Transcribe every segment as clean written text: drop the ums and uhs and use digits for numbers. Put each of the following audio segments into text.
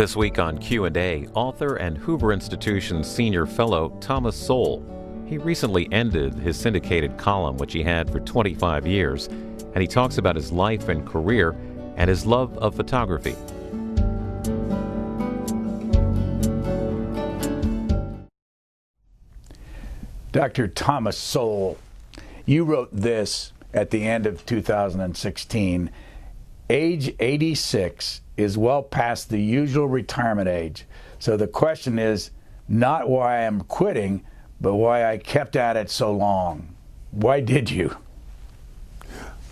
This week on Q&A, author and Hoover Institution senior fellow Thomas Sowell. He recently ended his syndicated column, which he had for 25 years, and he talks about his life and career and his love of photography. Dr. Thomas Sowell, you wrote this at the end of 2016. Age 86 is well past the usual retirement age. So the question is not why I'm quitting, but why I kept at it so long. Why did you?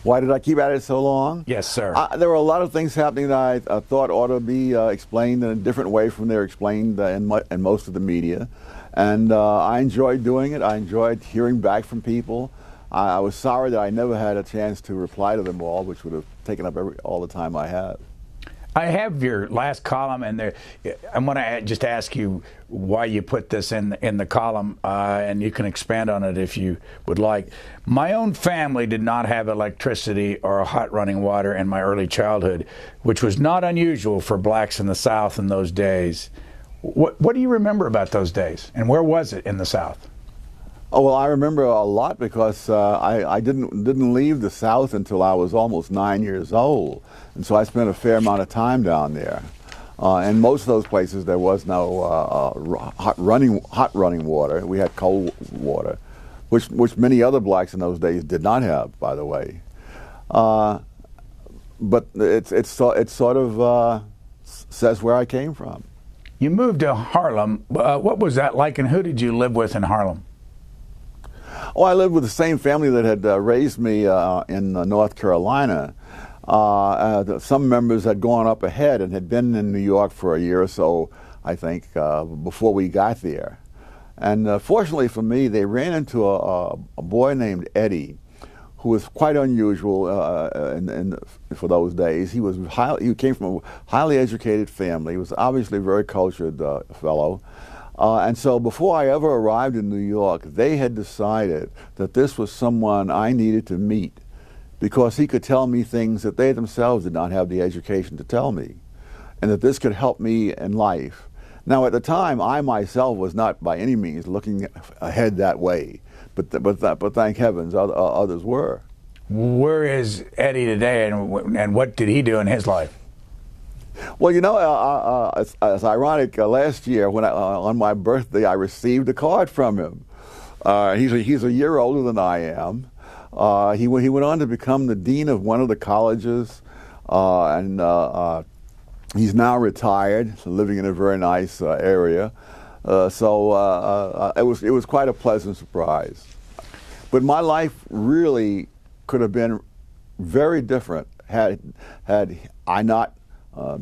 Why did I keep at it so long? Yes, sir. There were a lot of things happening that I thought ought to be explained in a different way from they're explained in most of the media. And I enjoyed doing it. I enjoyed hearing back from people. I was sorry that I never had a chance to reply to them all, which would have taken up all the time I had. I have your last column, and I want to just ask you why you put this in the column, and you can expand on it if you would like. My own family did not have electricity or hot running water in my early childhood, which was not unusual for blacks in the South in those days. What do you remember about those days, and where was it in the South? Oh, well, I remember a lot because I didn't leave the South until I was almost 9 years old, and so I spent a fair amount of time down there. And most of those places there was no hot running water. We had cold water, which many other blacks in those days did not have, by the way. But it sort of says where I came from. You moved to Harlem. What was that like, and who did you live with in Harlem? Oh, I lived with the same family that had raised me in North Carolina. Some members had gone up ahead and had been in New York for a year or so, I think, before we got there. And fortunately for me, they ran into a boy named Eddie, who was quite unusual for those days. He came from a highly educated family. He was obviously a very cultured fellow. And so before I ever arrived in New York, they had decided that this was someone I needed to meet because he could tell me things that they themselves did not have the education to tell me, and that this could help me in life. Now, at the time, I myself was not by any means looking ahead that way, but thank heavens others were. Where is Eddie today, and what did he do in his life? Well, you know, it's ironic. Last year, when on my birthday, I received a card from him. He's a year older than I am. He went on to become the dean of one of the colleges, and he's now retired, living in a very nice area. So it was quite a pleasant surprise. But my life really could have been very different had I not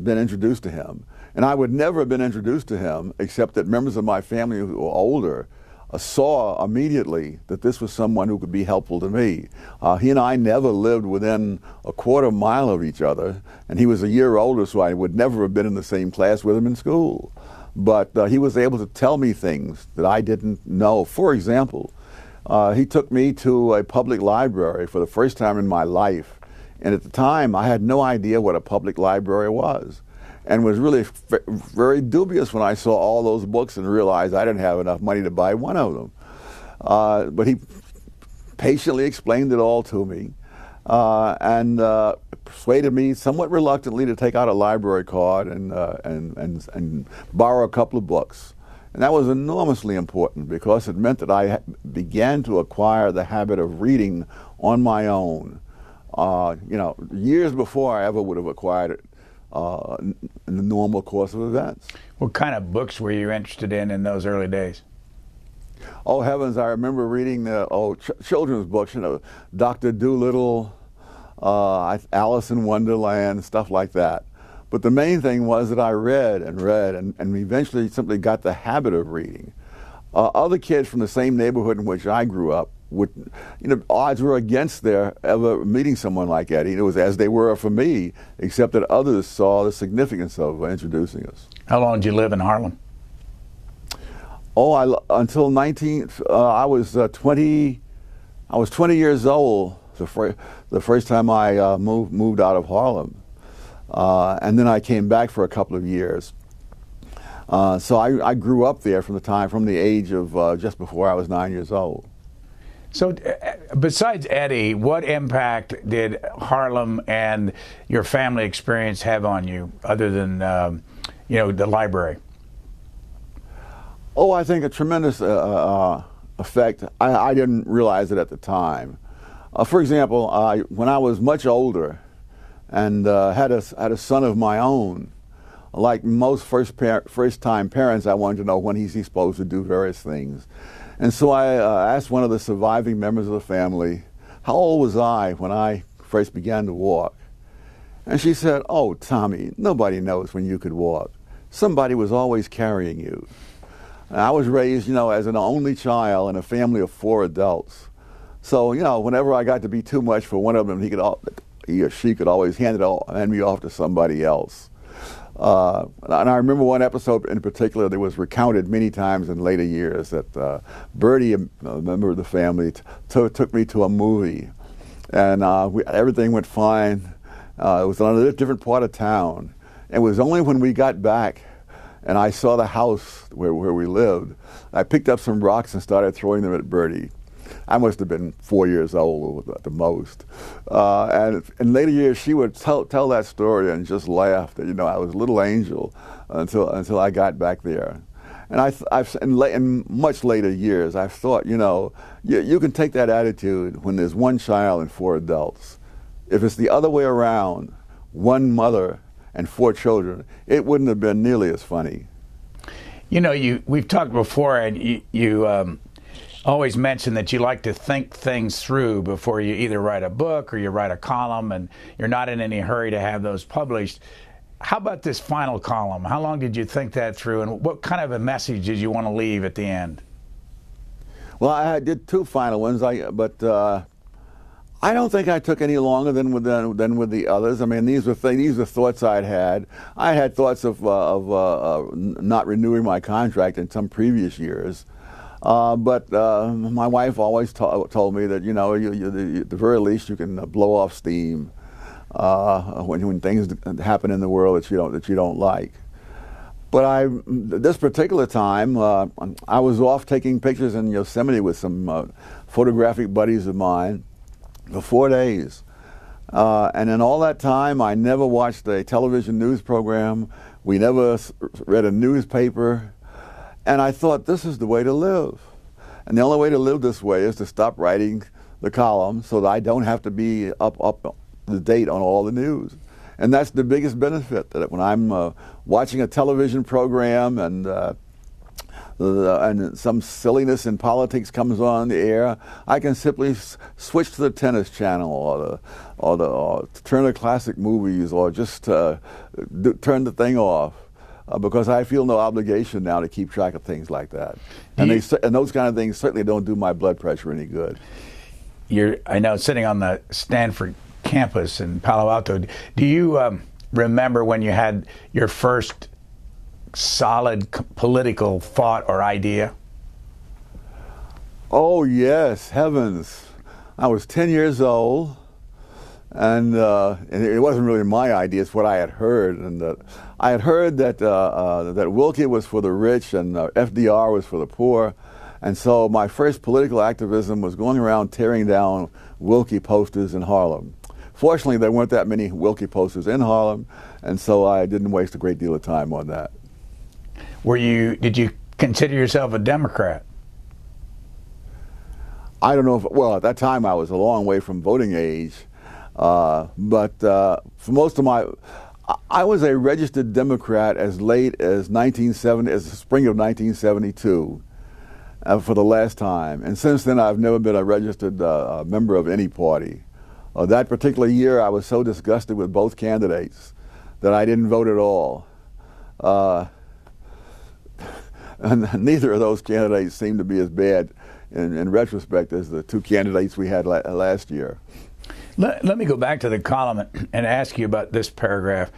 been introduced to him. And I would never have been introduced to him except that members of my family who were older saw immediately that this was someone who could be helpful to me. He and I never lived within a quarter mile of each other, and he was a year older, so I would never have been in the same class with him in school. But he was able to tell me things that I didn't know. For example, he took me to a public library for the first time in my life. And at the time, I had no idea what a public library was, and was really very dubious when I saw all those books and realized I didn't have enough money to buy one of them. But he patiently explained it all to me, and persuaded me somewhat reluctantly to take out a library card and borrow a couple of books. And that was enormously important because it meant that I began to acquire the habit of reading on my own. You know, years before I ever would have acquired it in the normal course of events. What kind of books were you interested in those early days? Oh heavens, I remember reading children's books, you know, Dr. Dolittle, Alice in Wonderland, stuff like that. But the main thing was that I read and eventually simply got the habit of reading. Other kids from the same neighborhood in which I grew up odds were against their ever meeting someone like Eddie. It was as they were for me, except that others saw the significance of introducing us. How long did you live in Harlem? Oh, until I was 20. I was 20 years old the first time I moved out of Harlem, and then I came back for a couple of years. So I grew up there from the age of just before I was 9 years old. So besides Eddie, what impact did Harlem and your family experience have on you, other than the library? Oh, I think a tremendous effect. I didn't realize it at the time. For example, when I was much older and had a son of my own, like most first-time parents, I wanted to know when he's supposed to do various things. And so I asked one of the surviving members of the family, how old was I when I first began to walk? And she said, oh, Tommy, nobody knows when you could walk. Somebody was always carrying you. And I was raised, as an only child in a family of 4 adults. So, whenever I got to be too much for one of them, he or she could always hand me off to somebody else. And I remember one episode in particular that was recounted many times in later years that Bertie, a member of the family, took me to a movie. And everything went fine. It was on a different part of town. It was only when we got back and I saw the house where we lived, I picked up some rocks and started throwing them at Bertie. I must have been 4 years old at the most. And in later years, she would tell that story and just laugh that, I was a little angel until I got back there. And in much later years, I've thought, you can take that attitude when there's one child and 4 adults. If it's the other way around, one mother and 4 children, it wouldn't have been nearly as funny. We've talked before, and you always mention that you like to think things through before you either write a book or you write a column, and you're not in any hurry to have those published. How about this final column? How long did you think that through, and what kind of a message did you want to leave at the end? Well, I did 2 final ones, but I don't think I took any longer than with the others. I mean, these were thoughts I'd had. I had thoughts of not renewing my contract in some previous years. But my wife always told me that, at the very least, you can blow off steam when things happen in the world that you don't like. But this particular time, I was off taking pictures in Yosemite with some photographic buddies of mine for 4 days. And in all that time, I never watched a television news program. We never read a newspaper. And I thought, this is the way to live. And the only way to live this way is to stop writing the column so that I don't have to be up to date on all the news. And that's the biggest benefit, that when I'm watching a television program and some silliness in politics comes on the air, I can simply switch to the tennis channel or turn to classic movies, or just turn the thing off. Because I feel no obligation now to keep track of things like that. And those kind of things certainly don't do my blood pressure any good. I know, sitting on the Stanford campus in Palo Alto, do you remember when you had your first solid political thought or idea? Oh, yes, heavens. I was 10 years old. And it wasn't really my idea; it's what I had heard. And I had heard that Wilkie was for the rich and FDR was for the poor. And so my first political activism was going around tearing down Wilkie posters in Harlem. Fortunately, there weren't that many Wilkie posters in Harlem, and so I didn't waste a great deal of time on that. Did you consider yourself a Democrat? I don't know well, at that time I was a long way from voting age. But for most of I was a registered Democrat as late as the spring of 1972, for the last time. And since then, I've never been a registered member of any party. That particular year, I was so disgusted with both candidates that I didn't vote at all. And neither of those candidates seemed to be as bad in retrospect as the 2 candidates we had last year. Let me go back to the column and ask you about this paragraph.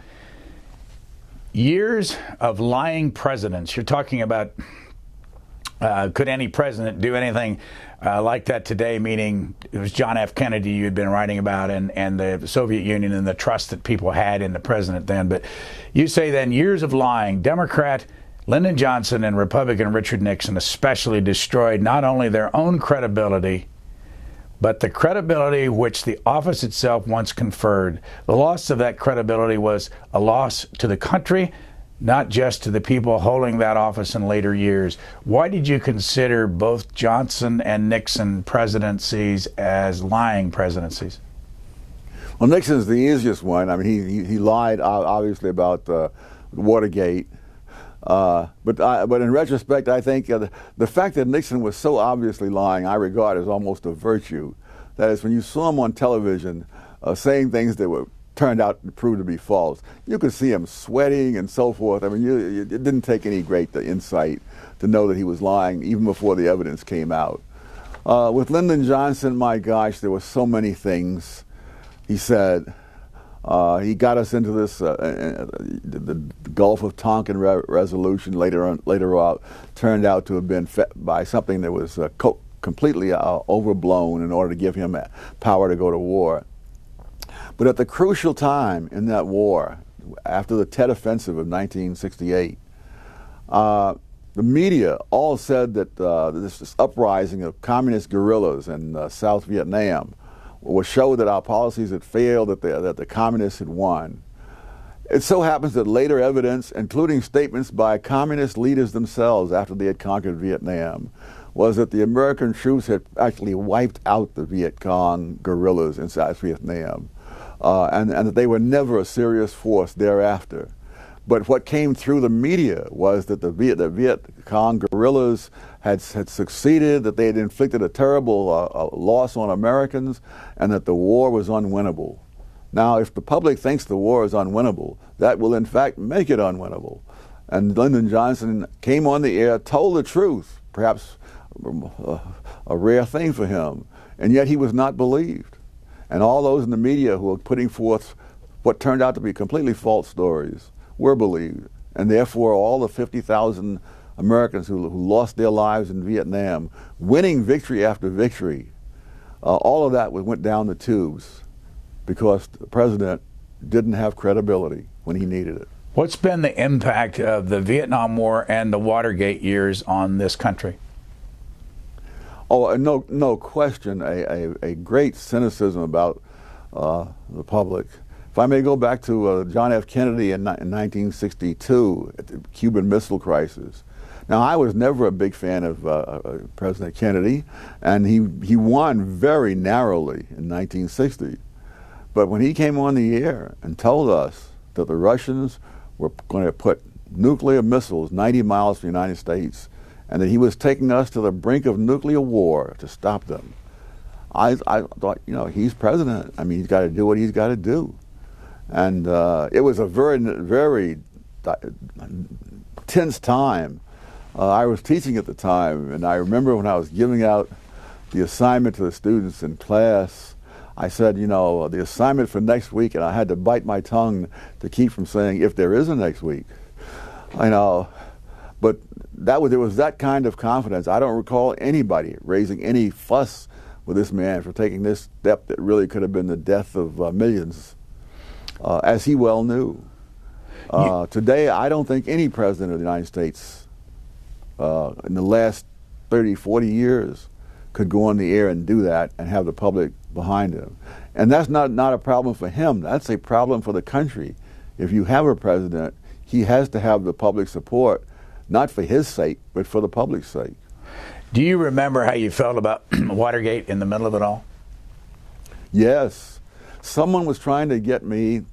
Years of lying presidents. You're talking about could any president do anything like that today, meaning it was John F. Kennedy you had been writing about, and the Soviet Union, and the trust that people had in the president then. But you say then, years of lying. Democrat Lyndon Johnson and Republican Richard Nixon especially destroyed not only their own credibility, but the credibility which the office itself once conferred. The loss of that credibility was a loss to the country, not just to the people holding that office in later years. Why did you consider both Johnson and Nixon presidencies as lying presidencies? Well, Nixon's the easiest one. I mean, he lied obviously about Watergate. But in retrospect, I think the fact that Nixon was so obviously lying, I regard as almost a virtue. That is, when you saw him on television saying things that turned out to prove to be false, you could see him sweating and so forth. I mean, it didn't take any great insight to know that he was lying even before the evidence came out. With Lyndon Johnson, my gosh, there were so many things he said. He got us into this the Gulf of Tonkin resolution. Later on, turned out to have been by something that was completely overblown in order to give him power to go to war. But at the crucial time in that war, after the Tet Offensive of 1968, the media all said that this uprising of communist guerrillas in South Vietnam would show that our policies had failed, that the communists had won. It so happens that later evidence, including statements by communist leaders themselves after they had conquered Vietnam, was that the American troops had actually wiped out the Viet Cong guerrillas in South Vietnam, and that they were never a serious force thereafter. But what came through the media was that the Viet Cong guerrillas had succeeded, that they had inflicted a terrible loss on Americans, and that the war was unwinnable. Now, if the public thinks the war is unwinnable, that will in fact make it unwinnable. And Lyndon Johnson came on the air, told the truth, perhaps a rare thing for him, and yet he was not believed. And all those in the media who were putting forth what turned out to be completely false stories were believed, and therefore all the 50,000 Americans who lost their lives in Vietnam, winning victory after victory, all of that went down the tubes because the president didn't have credibility when he needed it. What's been the impact of the Vietnam War and the Watergate years on this country? Oh, no question, a great cynicism about the public. If I may go back to John F. Kennedy in 1962, at the Cuban Missile Crisis. Now, I was never a big fan of President Kennedy, and he won very narrowly in 1960. But when he came on the air and told us that the Russians were going to put nuclear missiles 90 miles from the United States, and that he was taking us to the brink of nuclear war to stop them, I thought, he's president. I mean, he's got to do what he's got to do. And it was a very, very tense time. I was teaching at the time, and I remember when I was giving out the assignment to the students in class, I said, the assignment for next week, and I had to bite my tongue to keep from saying, if there is a next week. But there was that kind of confidence. I don't recall anybody raising any fuss with this man for taking this step that really could have been the death of millions. As he well knew. Today, I don't think any president of the United States in the last 30, 40 years could go on the air and do that and have the public behind him. And that's not a problem for him. That's a problem for the country. If you have a president, he has to have the public support, not for his sake, but for the public's sake. Do you remember how you felt about Watergate in the middle of it all? Yes. Someone was trying to get me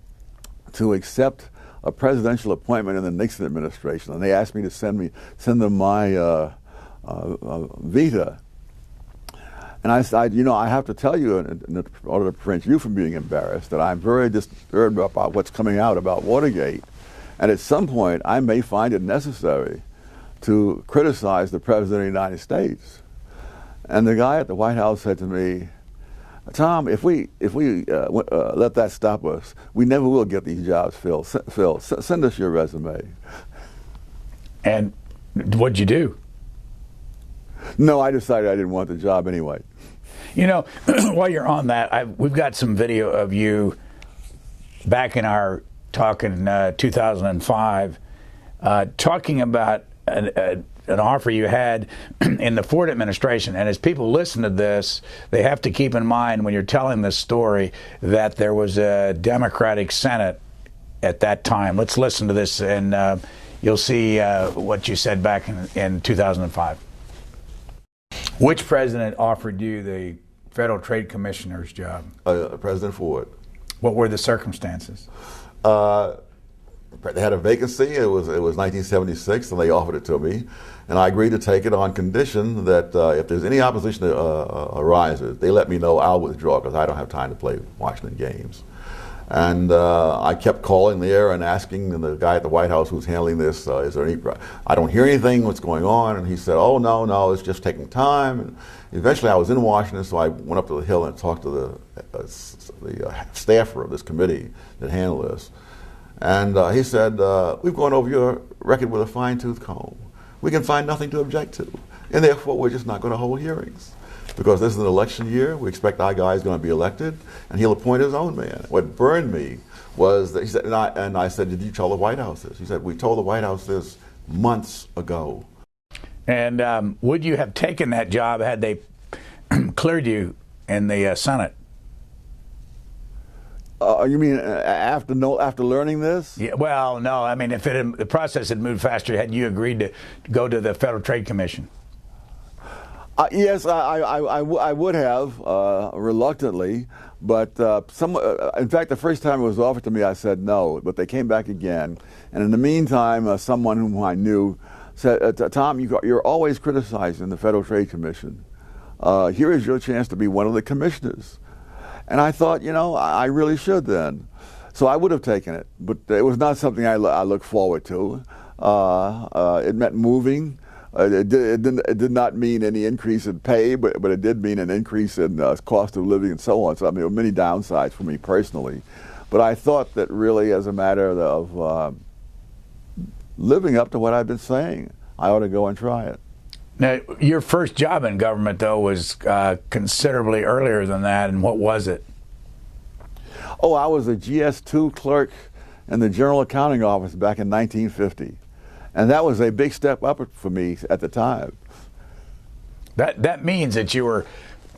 to accept a presidential appointment in the Nixon administration, and they asked me to send them my vita. And I said, I have to tell you, in order to prevent you from being embarrassed, that I'm very disturbed about what's coming out about Watergate. And at some point, I may find it necessary to criticize the President of the United States. And the guy at the White House said to me, Tom, if we let that stop us, we never will get these jobs filled. Phil, send us your resume. And what'd you do? No, I decided I didn't want the job anyway. While you're on that, we've got some video of you back in our talk in 2005 talking about an offer you had in the Ford administration. And as people listen to this, they have to keep in mind when you're telling this story that there was a Democratic Senate at that time. Let's listen to this, and you'll see what you said back in 2005. Which president offered you the Federal Trade Commissioner's job? President Ford. What were the circumstances? They had a vacancy. It was 1976, and they offered it to me, and I agreed to take it on condition that if there's any opposition that arises, they let me know. I'll withdraw because I don't have time to play Washington games. And I kept calling there and asking the guy at the White House who's handling this, is there any, I don't hear anything, what's going on? And he said, oh, no, it's just taking time. And eventually I was in Washington, so I went up to the Hill and talked to the staffer of this committee that handled this. And he said, we've gone over your record with a fine-tooth comb. We can find nothing to object to. And therefore, we're just not going to hold hearings. Because this is an election year, we expect our guy is going to be elected, and he'll appoint his own man. What burned me was that he said, and I said, did you tell the White House this? He said, we told the White House this months ago. And would you have taken that job had they cleared you in the Senate? You mean after learning this? Yeah. Well, no. I mean, if the process had moved faster, had you agreed to go to the Federal Trade Commission? Yes, I would have, reluctantly, but in fact, the first time it was offered to me, I said no, but they came back again. And in the meantime, someone whom I knew said, Tom, you're always criticizing the Federal Trade Commission. Here is your chance to be one of the commissioners. And I thought, I really should then. So I would have taken it, but it was not something I looked forward to. It meant moving. It did not mean any increase in pay, but it did mean an increase in cost of living and so on. So I mean, there were many downsides for me personally. But I thought that really, as a matter of living up to what I've been saying, I ought to go and try it. Now, your first job in government, though, was considerably earlier than that, and what was it? Oh, I was a GS2 clerk in the General Accounting Office back in 1950. And that was a big step up for me at the time. That means that you were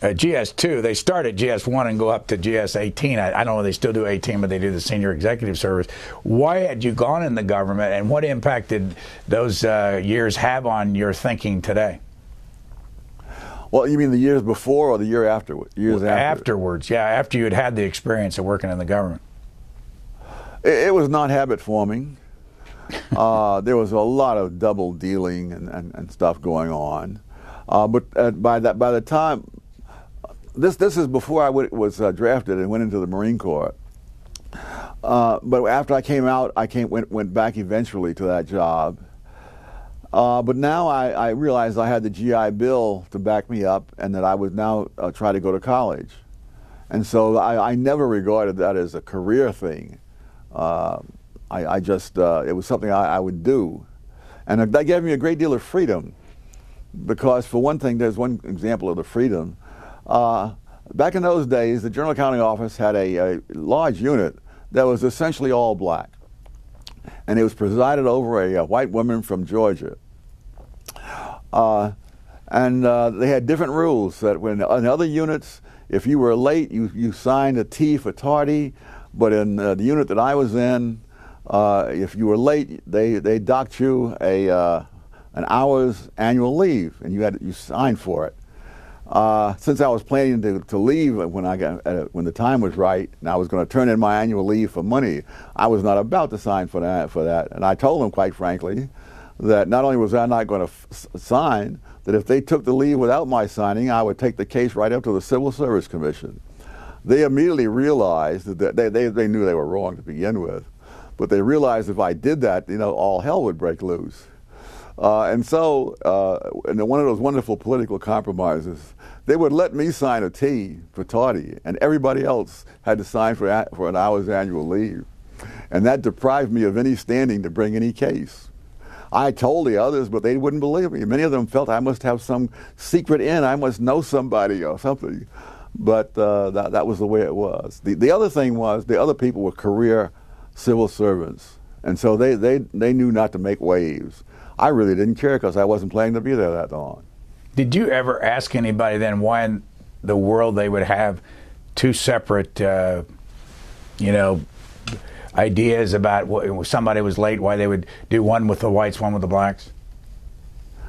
GS2. They start at GS1 and go up to GS18. I don't know if they still do 18, but they do the senior executive service. Why had you gone in the government, and what impact did those years have on your thinking today? Well, you mean the years before or the year afterwards? Afterwards, yeah, after you had the experience of working in the government. It was not habit forming. There was a lot of double dealing and stuff going on, but by the time this is before I was drafted and went into the Marine Corps. But after I came out, went back eventually to that job. But now I realized I had the GI Bill to back me up, and that I would now try to go to college, and so I never regarded that as a career thing. I just, it was something I would do. And that gave me a great deal of freedom, because for one thing, there's one example of the freedom. Back in those days, the General Accounting Office had a large unit that was essentially all black. And it was presided over a white woman from Georgia. And they had different rules that when in other units, if you were late, you signed a T for tardy. But in the unit that I was in, if you were late, they docked you an hour's annual leave, and you signed for it. Since I was planning to leave when the time was right, and I was going to turn in my annual leave for money, I was not about to sign for that. And I told them, quite frankly, that not only was I not going to sign, that if they took the leave without my signing, I would take the case right up to the Civil Service Commission. They immediately realized that they knew they were wrong to begin with, but they realized if I did that, all hell would break loose. And so, in one of those wonderful political compromises, they would let me sign a T for tardy, and everybody else had to sign for an hour's annual leave. And that deprived me of any standing to bring any case. I told the others, but they wouldn't believe me. Many of them felt I must have some secret in, I must know somebody or something. But that was the way it was. The other thing was, the other people were career civil servants. And so they knew not to make waves. I really didn't care because I wasn't planning to be there that long. Did you ever ask anybody then why in the world they would have two separate, ideas about if somebody was late, why they would do one with the whites, one with the blacks?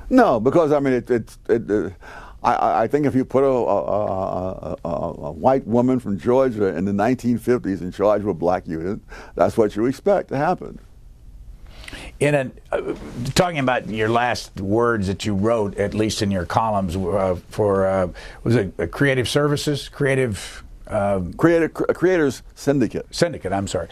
No, because I mean, I think if you put a white woman from Georgia in the 1950s in charge of a black unit, that's what you expect to happen. Talking about your last words that you wrote, at least in your columns, for was it Creative Services, Creators Syndicate. Syndicate. I'm sorry.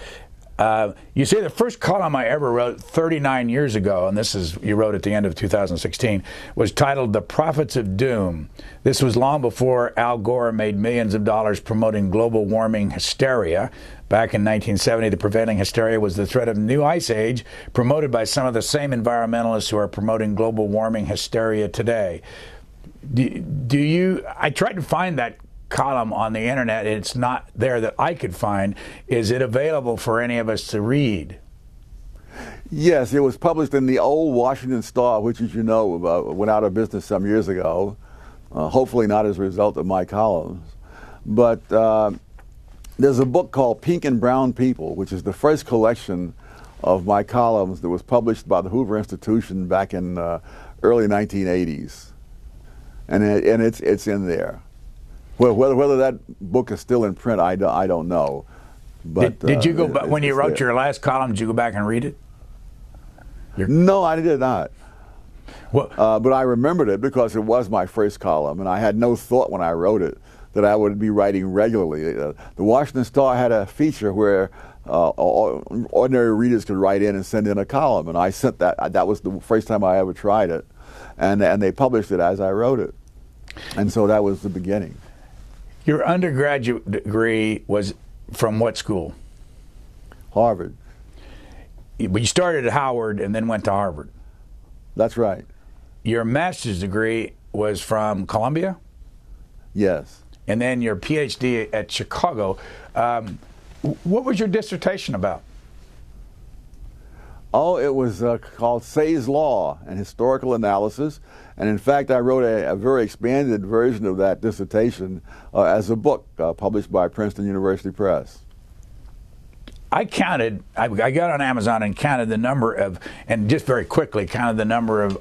You say the first column I ever wrote 39 years ago, and this is you wrote at the end of 2016, was titled "The Prophets of Doom." This was long before Al Gore made millions of dollars promoting global warming hysteria. Back in 1970, the prevailing hysteria was the threat of a new ice age, promoted by some of the same environmentalists who are promoting global warming hysteria today. I tried to find that column on the internet. It's not there that I could find. Is it available for any of us to read? Yes, it was published in the old Washington Star, which, as you know, went out of business some years ago. Hopefully not as a result of my columns. But there's a book called Pink and Brown People, which is the first collection of my columns that was published by the Hoover Institution back in early 1980s. And it's in there. Well, whether that book is still in print, I don't know. But did you go back when you wrote your last column? Did you go back and read it? No, I did not. Well, but I remembered it because it was my first column, and I had no thought when I wrote it that I would be writing regularly. The Washington Star had a feature where ordinary readers could write in and send in a column, and I sent that. That was the first time I ever tried it, and they published it as I wrote it, and so that was the beginning. Your undergraduate degree was from what school? Harvard. But you started at Howard and then went to Harvard. That's right. Your master's degree was from Columbia? Yes. And then your PhD at Chicago. What was your dissertation about? Oh, it was called Say's Law and Historical Analysis. And in fact, I wrote a very expanded version of that dissertation as a book published by Princeton University Press. I got on Amazon and counted the number of, and just very quickly counted the number of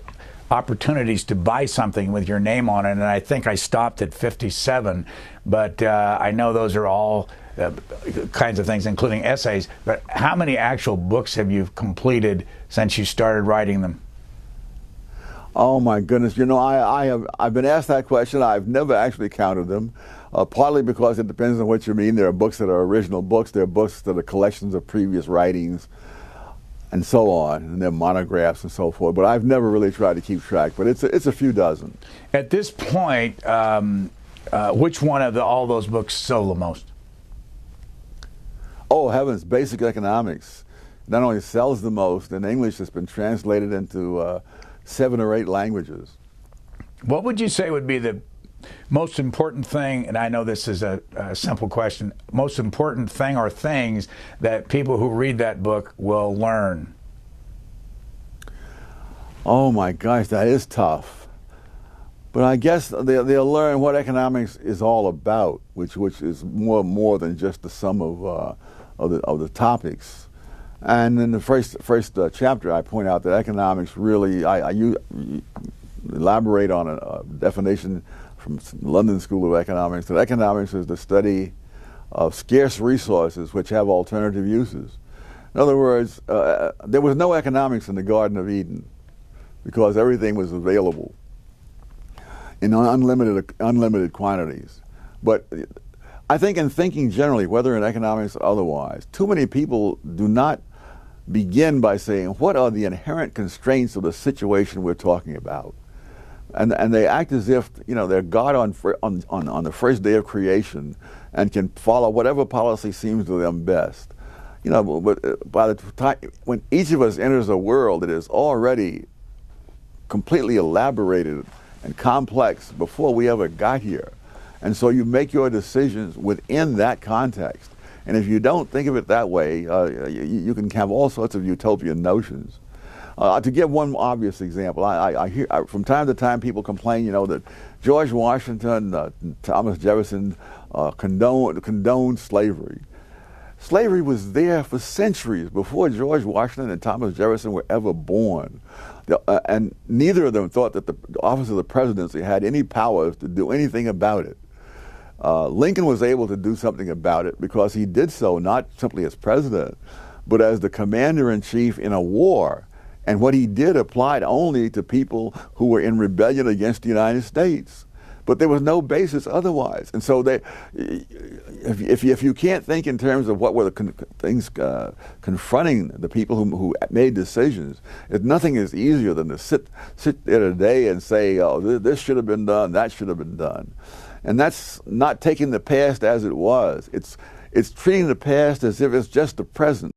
opportunities to buy something with your name on it, and I think I stopped at 57. But I know those are all kinds of things, including essays. But how many actual books have you completed since you started writing them? Oh my goodness! You know, I've been asked that question. I've never actually counted them. Partly because it depends on what you mean. There are books that are original books. There are books that are collections of previous writings, and so on. And there are monographs and so forth. But I've never really tried to keep track. But it's a few dozen. At this point, which one of all those books sold the most? Oh heavens! Basic Economics not only sells the most in English. It's been translated into 7 or 8 languages. What would you say would be the most important thing, and I know this is a simple question, most important thing or things that people who read that book will learn? Oh my gosh, that is tough. But I guess they'll learn what economics is all about, which is more than just the sum of the topics. And in the first chapter, I point out that economics really, I elaborate on a definition from the London School of Economics, that economics is the study of scarce resources which have alternative uses. In other words, there was no economics in the Garden of Eden because everything was available in unlimited quantities. But I think in thinking generally, whether in economics or otherwise, too many people do not begin by saying, what are the inherent constraints of the situation we're talking about? And they act as if, you know, they're God on the first day of creation and can follow whatever policy seems to them best. You know, but by the time when each of us enters a world that is already completely elaborated and complex before we ever got here, and so you make your decisions within that context. And if you don't think of it that way, you can have all sorts of utopian notions. To give one obvious example, I hear from time to time people complain, that George Washington, Thomas Jefferson condoned slavery. Slavery was there for centuries before George Washington and Thomas Jefferson were ever born. And neither of them thought that the office of the presidency had any powers to do anything about it. Lincoln was able to do something about it because he did so not simply as president, but as the commander-in-chief in a war. And what he did applied only to people who were in rebellion against the United States. But there was no basis otherwise. And so if you can't think in terms of what were the things confronting the people who made decisions, nothing is easier than to sit there today and say, oh, this should have been done, that should have been done. And that's not taking the past as it was. It's treating the past as if it's just the present.